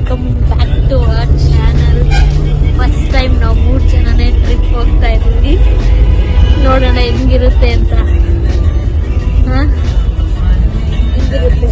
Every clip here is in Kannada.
Welcome back to our channel. First time ನಾವು 3 ಜನನೇ ಟ್ರಿಪ್ ಹೋಗ್ತಾ ಇದ್ದೀವಿ. ನೋಡೋಣ ಹೆಂಗಿರುತ್ತೆ ಅಂತ. ಹೆಂಗಿರುತ್ತೆ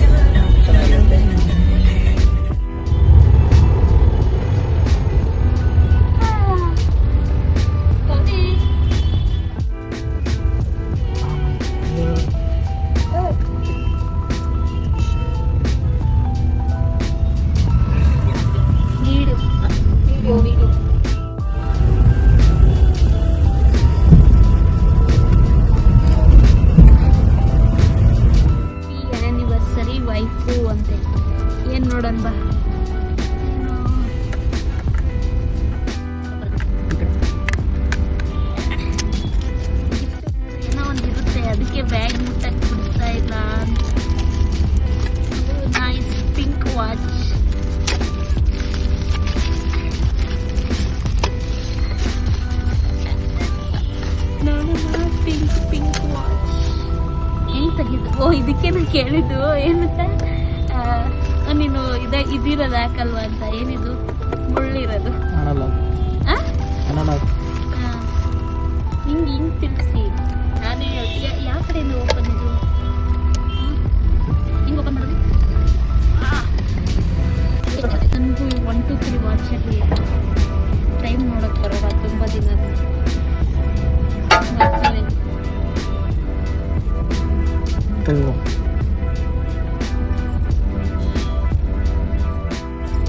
ಅಂತೆ. ಏನ್ ನೋಡೋಣ ಬಾ. ಏನೋ ಒಂದಿರುತ್ತೆ, ಅದಕ್ಕೆ ಬ್ಯಾಗ್ ಮುಟ್ಟಕ್ಕೆ ಬಿಡ್ತಾ ಇಲ್ಲ. Nice pink watch. Pink watch ಹೆಂಗ್ ತೆಗಿದು? ಓ, ಇದಕ್ಕೆ ನಾನು ಕೇಳಿದ್ದು ಏನಂತ, ನೀನು ಇದಿರೋದು ಹಾಕಲ್ವಾ ಅಂತ. ಏನಿದು ಮುಳ್ಳಿರೋದು? ಹಿಂಗ್ ತಿಳ್ಸಿ. ನಾನು ಯಾವ ಕಡೆಯಿಂದ ಓಪನ್ ಇದು? ಹಿಂಗ್ ಓಪನ್ ಮಾಡೋದು. ನನಗೂ 1 2 3 ವಾಚಲ್ಲಿ ಟೈಮ್ ನೋಡೋಕೆ ಬರೋಲ್ಲ ತುಂಬ ದಿನ.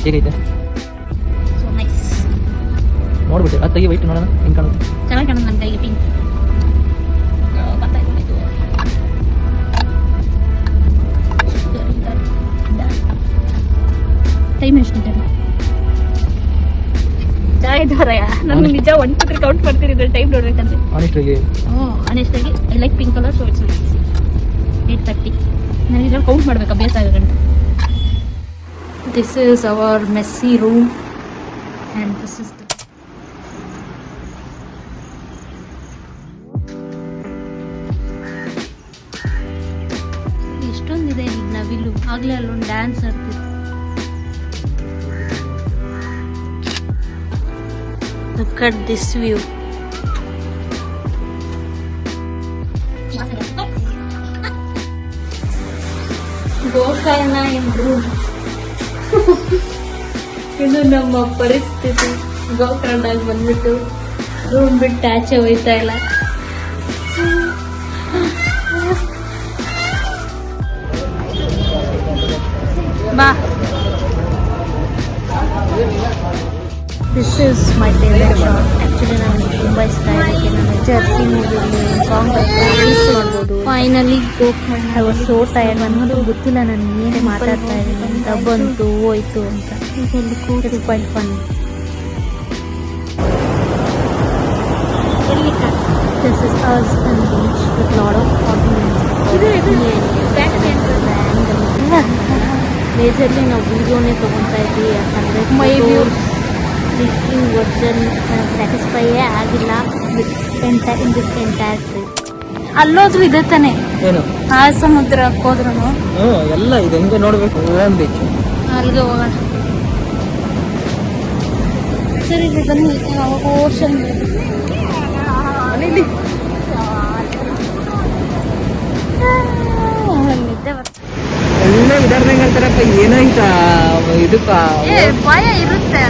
ಹೇಗೈತೆ? So nice. ನೋಡ್ಬಿಟ್ಟು ಅದು ತೆಗಿ, ವೈಟ್ ನೋಡೋಣ ಹೆಂಗೆ ಕಾಣುತ್ತೆ. ಚೆನ್ನಾಗಿ ಕಾಣೋದು ನನ್ನ ಕೈಗೆ. ಪಿಂಕ್ ಟೈಮ್ ಎಷ್ಟು ಗಂಟೆ? ಚೆನ್ನಾಗಿದ್ದವರಯ್ಯ. ನಾನು ನಿಜ 1 2 3 ಕೌಂಟ್ ಮಾಡ್ತಿರಿದ್ರೆ ಟೈಮ್ ನೋಡ್ಬೇಕಂತೆ. ಆನೆಸ್ಟಾಗಿ I like pink colour, so it's 8:30. ನಾನು ಇದ್ರಲ್ಲಿ ಕೌಂಟ್ ಮಾಡ್ಬೇಕು, ಅಭ್ಯಾಸ ಆಗೋಣ. This is our messy room and this is the ಎಷ್ಟೊಂದಿದೆ ಇಲ್ಲಿ ನವಿಲು. ಆಗ್ಲೇ ಅಲ್ಲೊಂದು ಡ್ಯಾನ್ಸ್ ಆಡ್ತಿತ್ತು. Look at this view. Gokarna in room. ಇದು ನಮ್ಮ ಪರಿಸ್ಥಿತಿ. ಗೋಕರ್ಣಾಗ ಬಂದ್ಬಿಟ್ಟು ರೂಮ್ ಬಿಟ್ಟು ಆಚೆ ಹೋಯ್ತಾ ಇಲ್ಲ. ಬಾ. This is my favourite shot. Actually ನನಗೆ ತುಂಬ ಇಷ್ಟ. ಇದಕ್ಕೆ ನಾನು ಜರ್ಸಿ ಮೂವಿಯಲ್ಲಿ ಸಾಂಗ್ ನೋಡ್ಬೋದು. Finally Gokarna. I was so tired. ಅನ್ನೋದು ಗೊತ್ತಿಲ್ಲ ನಾನು ಏನೇ ಮಾತಾಡ್ತಾ ಇದ್ದೀನಿ ಅಂತ. ಬಂತು ಹೋಯ್ತು ಅಂತ. It's quite fun. This is us on the beach with lot of audience. Majorly ನಾವು ವಿಡಿಯೋನೇ ತೊಗೊತಾ ಇದ್ವಿ. ಯಾಕಂದರೆ ಮೈ ವ್ಯೂಸ್ ಕ್ಲಿಕ್ಕಿಂಗ್ ವರ್ಜನ್ ಸ್ಯಾಟಿಸ್ಫೈಯೇ ಆಗಿಲ್ಲ with in this entire trip. ಅಲ್ಲೋದ್ರು ಇದೆ ತಾನೆ, ಏನು ಆ ಸಮುದ್ರಕ್ಕೆ ಹೋದ್ರು ಎಲ್ಲ ಇದೆ. ಹೆಂಗೆ ನೋಡಬೇಕು ಬೀಚ್, ಅಲ್ಲಿಗೆ ಹೋಗೋಣ. ಸರಿ ಬನ್ನಿ. ಓಷನ್ ನಿದ್ದೆ ಬರ್ತದೆ. ಎಲ್ಲ ವಿಧಾನದಂಗೆ ಅಂತಾರಪ್ಪ. ಏನೋ ಇಂತ ಇದಕ್ಕ ಭಯ ಇರುತ್ತೆ.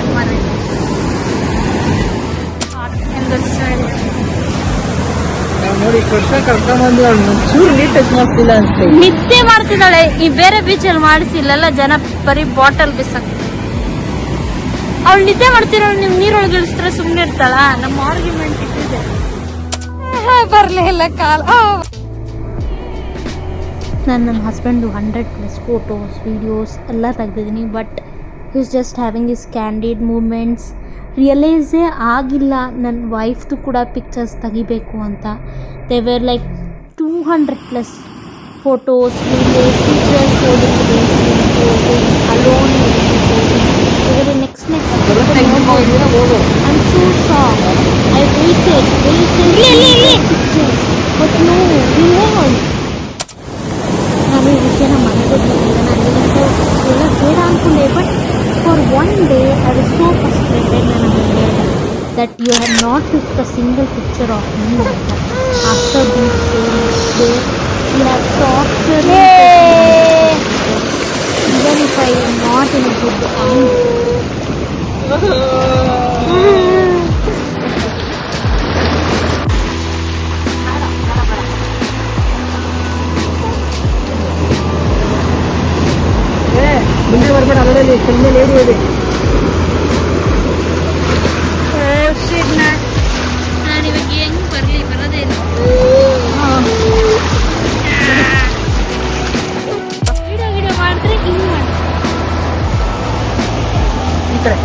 ನೋಡಿ ಕಷ್ಟ ಕರ್ಕೊಂಡ್ಬಂದು ಚೂರು ನೀಟ್ ಟಚ್ ಮಾಡ್ತಿಲ್ಲ ಅಂತ ನಿದ್ದೆ ಮಾಡ್ತಿದ್ದಾಳೆ. ಈ ಬೇರೆ ಬೀಚಲ್ಲಿ ಮಾಡಿಸಿಲ್ಲ, ಜನ ಬರೀ ಬಾಟಲ್ ಬಿಸಾಕ್. ಅವಳು ನಿದ್ದೆ ಮಾಡ್ತಿರೋ ನೀವು ನೀರೊಳಗೆ ಇಳಿಸಿದ್ರೆ ಸುಮ್ಮನೆ ಇರ್ತಾಳ. ನಮ್ಮ ಆರ್ಗ್ಯುಮೆಂಟ್ ಇಟ್ಟಿದೆ. ಬರ್ಲೇ ಇಲ್ಲ ಕಾಲ. ನಾನು ನನ್ನ ಹಸ್ಬೆಂಡು 100+ ಫೋಟೋಸ್ ವೀಡಿಯೋಸ್ ಎಲ್ಲ ತೆಗ್ದಿದ್ದೀನಿ. But is just having is candid moments. ರಿಯಲೈಸೇ ಆಗಿಲ್ಲ ನನ್ನ ವೈಫ್ದು ಕೂಡ ಪಿಕ್ಚರ್ಸ್ ತೆಗಿಬೇಕು ಅಂತ. They were like 200+ photos videos. Alone next I'm so shocked. I waited pictures, but no, we won't. ನಾನು ಈ ವಿಷಯನ ಮನೆಗೆ ಗೊತ್ತಿಲ್ಲ. ನಾನು ಎಲ್ಲ ಬೇಡ ಅಂದ್ಕೊಂಡೆ. But for one day I was so frustrated when I heard that you had not took a single picture of me. After beach day, next day, you have tortured me even if I am not in a good ಮುಂದೆ ಬರ್ಬೇಡ, ಅದರಲ್ಲಿ ಕಮ್ಮಿ ಲೇಡಿ ಇದೆ. ನಾನು ಇವಾಗ ಹೆಂಗ್ ಬರೋದೇ ಇಲ್ಲ. ವಿಡಿಯೋ ಮಾಡಿದ್ರೆ ಹಿಂಗ್ ಮಾಡಿ ಈ ಕಡೆ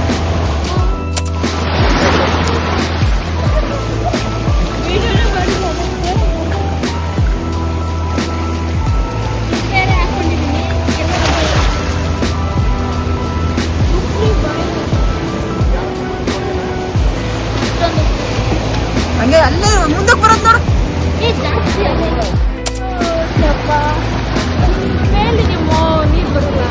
ಹಂಗೆ ಅಲ್ಲೇ ಮುಂದಕ್ಕೆ ಬರೋದು ನೋಡು. ನೀರು ಬರಲ್ಲ.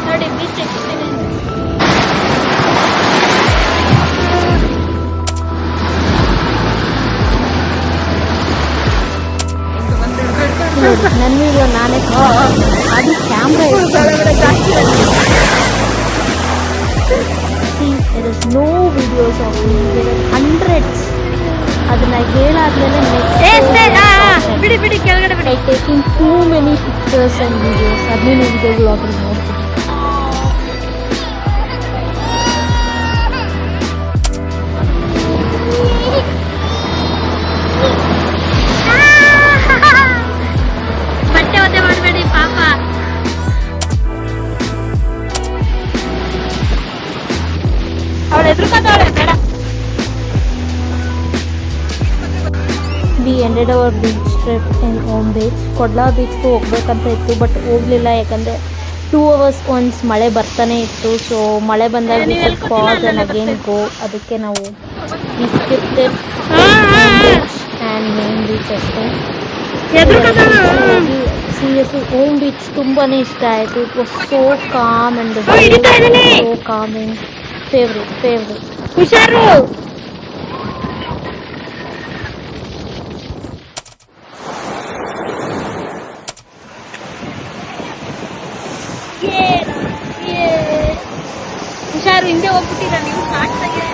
ನೋಡಿ ಬೀಚ್ ಎಕ್ಕಿದ್ದೇನೆ. ನನ್ನ ವಿಡಿಯೋ ನಾನೇ ಅದು camera there is no videos of me, there are hundreds. ಅದನ್ನ ಹೇಳಾದ್ಮೇಲೆ ಬಿಡಿ ಕೆಳಗಡೆ ಬಿಡಿ. I taking too many pictures and videos. ಅದನ್ನೇ ವಿಡಿಯೋ ಬ್ಲಾಗಲ್ಲಿ ನೋಡ್ತೀನಿ. ಬಟ್ಟೆ ಒದ್ದೆ ಮಾಡಬೇಡಿ ಪಾಪ. ಅವಳು ಎದುರುಕೊಂಡವಳೆ ಬೇಡ. We ended our beach trip in Om Beach. ಕೊಡ್ಲಾ ಬೀಚ್ಗೂ ಹೋಗ್ಬೇಕಂತ ಇತ್ತು, ಬಟ್ ಹೋಗ್ಲಿಲ್ಲ. ಯಾಕಂದರೆ 2 hours ಒನ್ಸ್ ಮಳೆ ಬರ್ತಾನೆ ಇತ್ತು. ಸೊ ಮಳೆ ಬಂದಾಗ ಪಾಸ್ ಆ್ಯಂಡ್ ಅಗೇನ್ ಗೋ. ಅದಕ್ಕೆ ನಾವು ಆ್ಯಂಡ್ ಮೇನ್ ಬೀಚ್ ಅಷ್ಟೇ. ಸೀರಿಯಸ್ಲಿ ಓಮ್ ಬೀಚ್ ತುಂಬಾ ಇಷ್ಟ ಆಯಿತು. It was so com and so coming. Favourite. ಹುಷಾರು. ಹುಷಾರು, ಹಿಂದೆ ಹೋಗ್ಬಿಟ್ಟಿರ ನೀವು. ಕಾಡ್ತಾಗೆ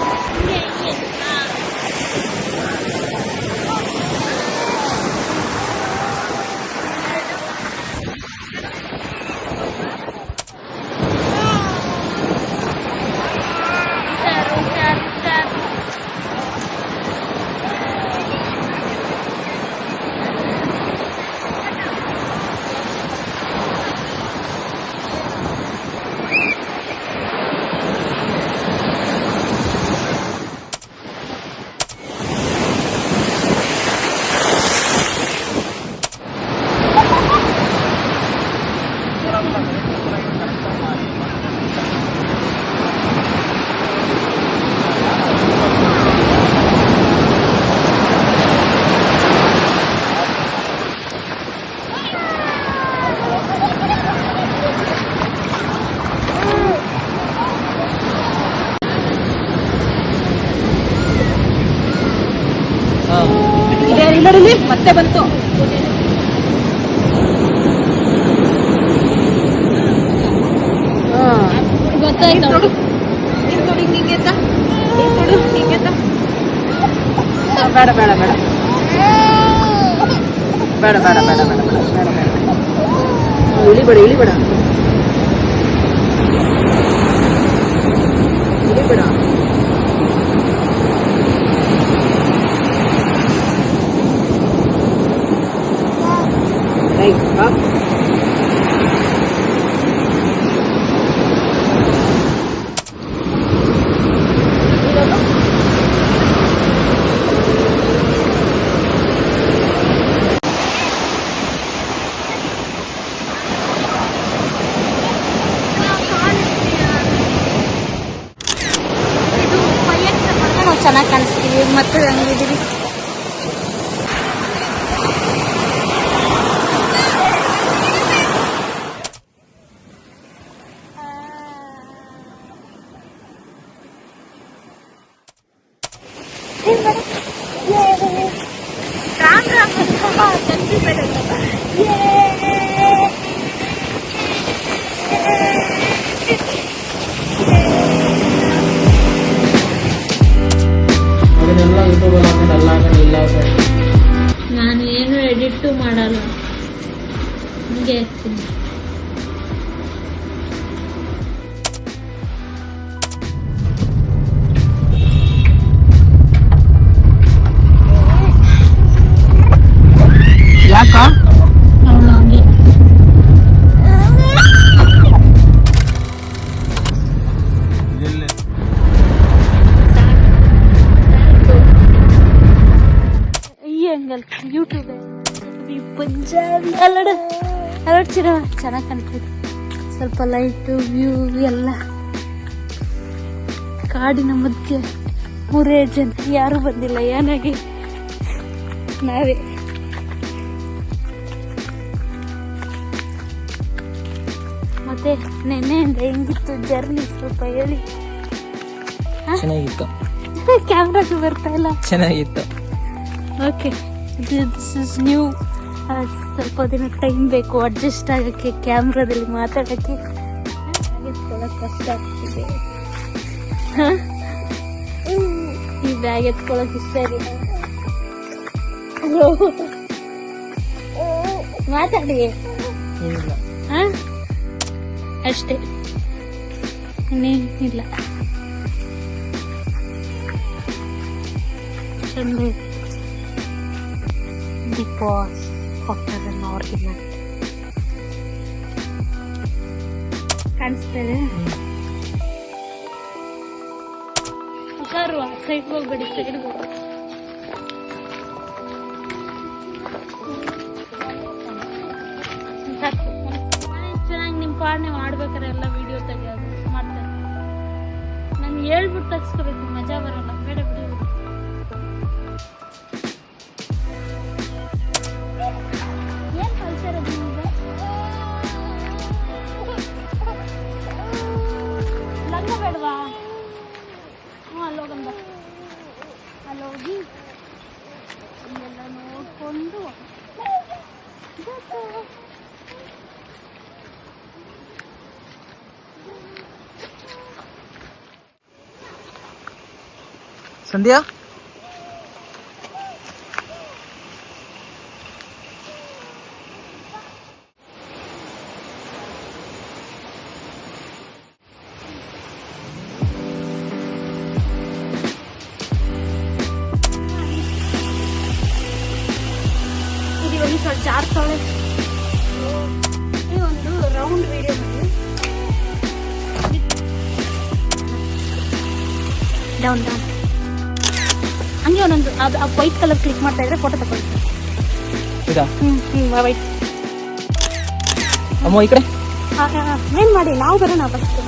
ಇದರಲ್ಲಿ ಮತ್ತೆ ಬಂತು. ಗೊತ್ತಾಯ್ತು. ಬೇಡ ಬೇಡ ಬೇಡ ಬೇಡ ಬೇಡ ಬೇಡ ಬೇಡ ಬೇಡ ಬೇಡ ಬೇಡ ಇಳಿಬೇಡ ಇಳಿಬೇಡ ಇಳಿಬೇಡ. ಚೆನ್ನಾಗಿ ಕಾಣಿಸ್ತೀವಿ ಮತ್ತೆ ಹಂಗಿದ್ದೀವಿ. ನಾನು ಏನು ಎಡಿಟ್ ಮಾಡಲ್ಲ, ಹಂಗೆ ಇರ್ತೀನಿ. ಯಾಕ ಅವಳು ಹಂಗೆ ಈ ಹಂಗಲ್ ಯೂಟ್ಯೂಬ್ ಪಂಜಾಬಿ ಅಲ್ಲಡ ಚೆನ್ನಾಗಿ ಕಾಣ್ತದೆ. ಸ್ವಲ್ಪ ಲೈಟು ವ್ಯೂ ಎಲ್ಲ ಕಾಡಿನ ಮಧ್ಯೆ 3 ಜನ ಯಾರು ಬಂದಿಲ್ಲ, ಏನಾಗಿ ನಾವೇ. ಮತ್ತೆ ನೆನ್ನೆಯಿಂದ ಹೆಂಗಿತ್ತು ಜರ್ನಿ ಸ್ವಲ್ಪ ಹೇಳಿ. ಚೆನ್ನಾಗಿತ್ತು, ಕ್ಯಾಮ್ರಾಗೆ ಬರ್ತಾ ಇಲ್ಲ. ಚೆನ್ನಾಗಿತ್ತು. Okay, this is new. ಸ್ವಲ್ಪ ದಿನ ಟೈಮ್ ಬೇಕು ಅಡ್ಜಸ್ಟ್ ಆಗೋಕ್ಕೆ, ಕ್ಯಾಮ್ರಾದಲ್ಲಿ ಮಾತಾಡೋಕ್ಕೆ ಕಷ್ಟ ಆಗ್ತಿದೆ. ಈ ಬ್ಯಾಗ್ ಎತ್ಕೊಳ್ಳೋಕೆ ಇಷ್ಟ ಇಲ್ಲ. ಮಾತಾಡಿ ಅಷ್ಟೇ, ಇನ್ನೇನಿಲ್ಲ. ಚಂದ ಬಿಗ್ ಬಾಸ್ ಆಫ್ಟರ್ ಅನ್ ಆರ್ಗ್ಯುಮೆಂಟ್ ಕಾಣಿಸ್ತಾರೆ. ಸೈಡ್ ಹೋಗ್ಬೇಡಿ, ಸೈಡ್ ಹೋಗ್ಬೇಡಿ. ಚೆನ್ನಾಗಿ ನಿಮ್ಮ ಪಾಡನೆ ಮಾಡ್ಬೇಕಾರೆ ಎಲ್ಲ ವಿಡಿಯೋ ತೆಗಿಯೋದು ಮಾಡ್ತಾರೆ. ನಾನು ಹೇಳ್ಬಿಟ್ಟು ತೆಗಿಸ್ಕೋಬೇಕು, ಮಜಾ ಬರಲ್ಲ. ಬೇಡ ಬಿಡಿ. ಏನ್ ಕಲ್ಚರ್ ಅದು ನಿಮ್ಗೆ? ಲಂಗ ಬೇಡವಾ? ಅಲ್ಲೋಗಂದ ಅಲ್ಲೋಗಿ ಎಲ್ಲ ನೋಡ್ಕೊಂಡು ಸಂಧ್ಯಾ ಜಾರ್ತಾಳೆ. ಒಂದು ರೌಂಡ್ ವಿಡಿಯೋ ಮಾಡಿ ಡೌನ್ ಡೌನ್ ಹಂಗೆ ಒಂದೊಂದು ವೈಟ್ ಕಲರ್ ಕ್ಲಿಕ್ ಮಾಡ್ತಾ ಇದ್ರೆ ಫೋಟೋ ತಗೊಳ್ತೀನಿ. ವೈಟ್ ಅಮ್ಮ ಈ ಕಡೆ ಏನ್ ಮಾಡಿ ನಾವು ಬರೋಣ ಫಸ್ಟ್.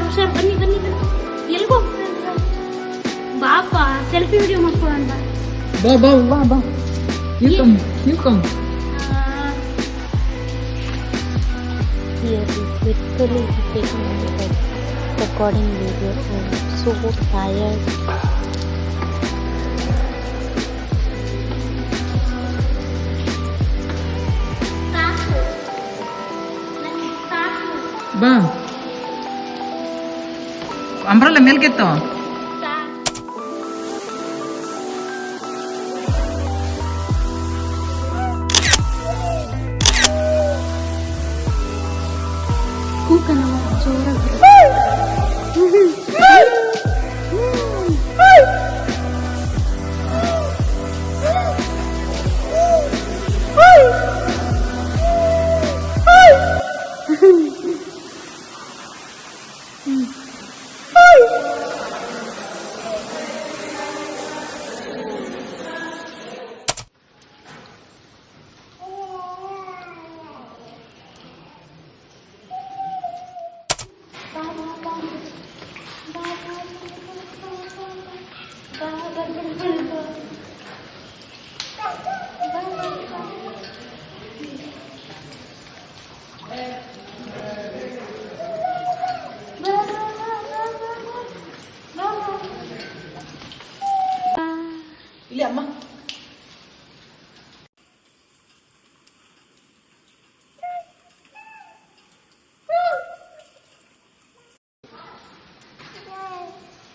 ಹುಷಾರ್ ಬನ್ನಿ ಬನ್ನಿ ಬನ್ನಿ. ಎಲ್ಗೋ ಬಾಪ ಸೆಲ್ಫಿ ವಿಡಿಯೋ ಮಾಡ್ಕೊಳ್ಳೋಣ. ಬಾ ಬಾ ಬಾ ಬಾ. You come. Here is literally taking my recording video. I'm so tired. ಬಾ. ಅಂಬ್ರೆಲ್ಲ ಮೇಲ್ಕೆತ್ತು. ಕೂಕನವ ಜೋರಾಗಿ.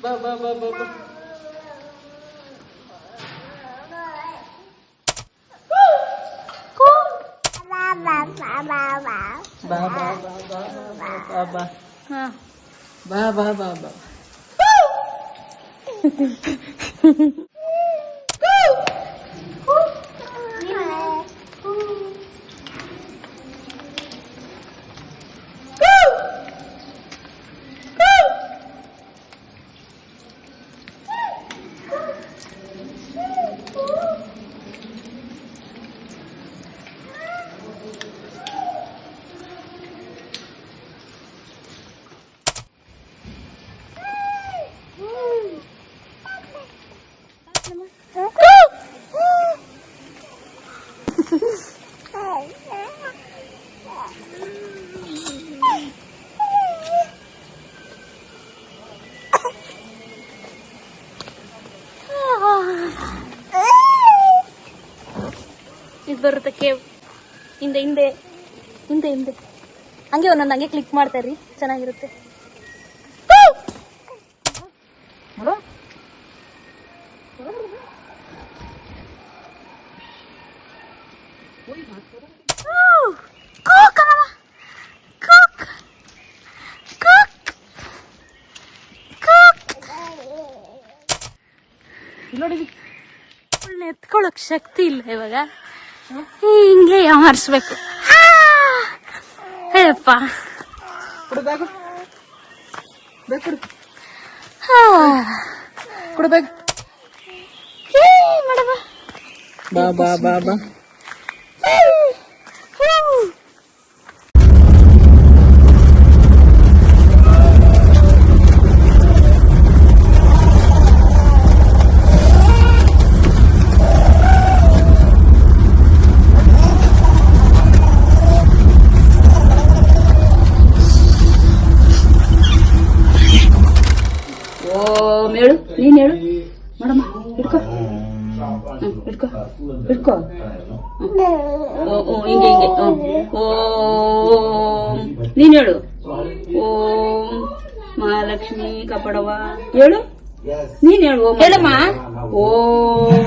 ಬಾ ಬಾ ಬಾ ಬಾ ಬಾ ಬಾ ಬಾ ಬಾ ಬಾ ಬಾ ಹಾ ಬಾ ಬಾ ಬಾ ಬಾ ಇದು ಬರುತ್ತೆ ಕೇವ್ ಹಿಂದೆ ಹಿಂದೆ ಹಿಂದೆ ಹಿಂದೆ ಹಂಗೆ ಒಂದೊಂದು ಹಂಗೆ ಕ್ಲಿಕ್ ಮಾಡ್ತಾರ್ರಿ ಚೆನ್ನಾಗಿರುತ್ತೆ. ನೋಡಿ ಎತ್ಕೊಳಕ್ ಶಕ್ತಿ ಇಲ್ಲ ಇವಾಗ, ಹಿಂಗೆ ಯಾಮರ್ಸ್ಬೇಕು. ಹೇಳಪ್ಪ ಕೊಡಬೇಕು ಬೇಕು ಕೊಡಬೇಕು ಬಾ ಬಾ ಬಾ ಬಾ ಹೇಳು, ನೀನ್ ಹೇಳು ಮಾಡಮ್ಮ. ಹಿಡ್ಕೊ ಹಿಡ್ಕೊ ಹಿಡ್ಕೊ ಹಿಂಗೆ ಹಿಂಗೆ ಓಂ ನೀನ್ ಹೇಳು. ಓಂ ಮಹಾಲಕ್ಷ್ಮಿ ಕಾಪಾಡವ ಹೇಳು, ನೀನ್ ಹೇಳು. ಓಂ ಹೇಳಮ್ಮ. ಓಂ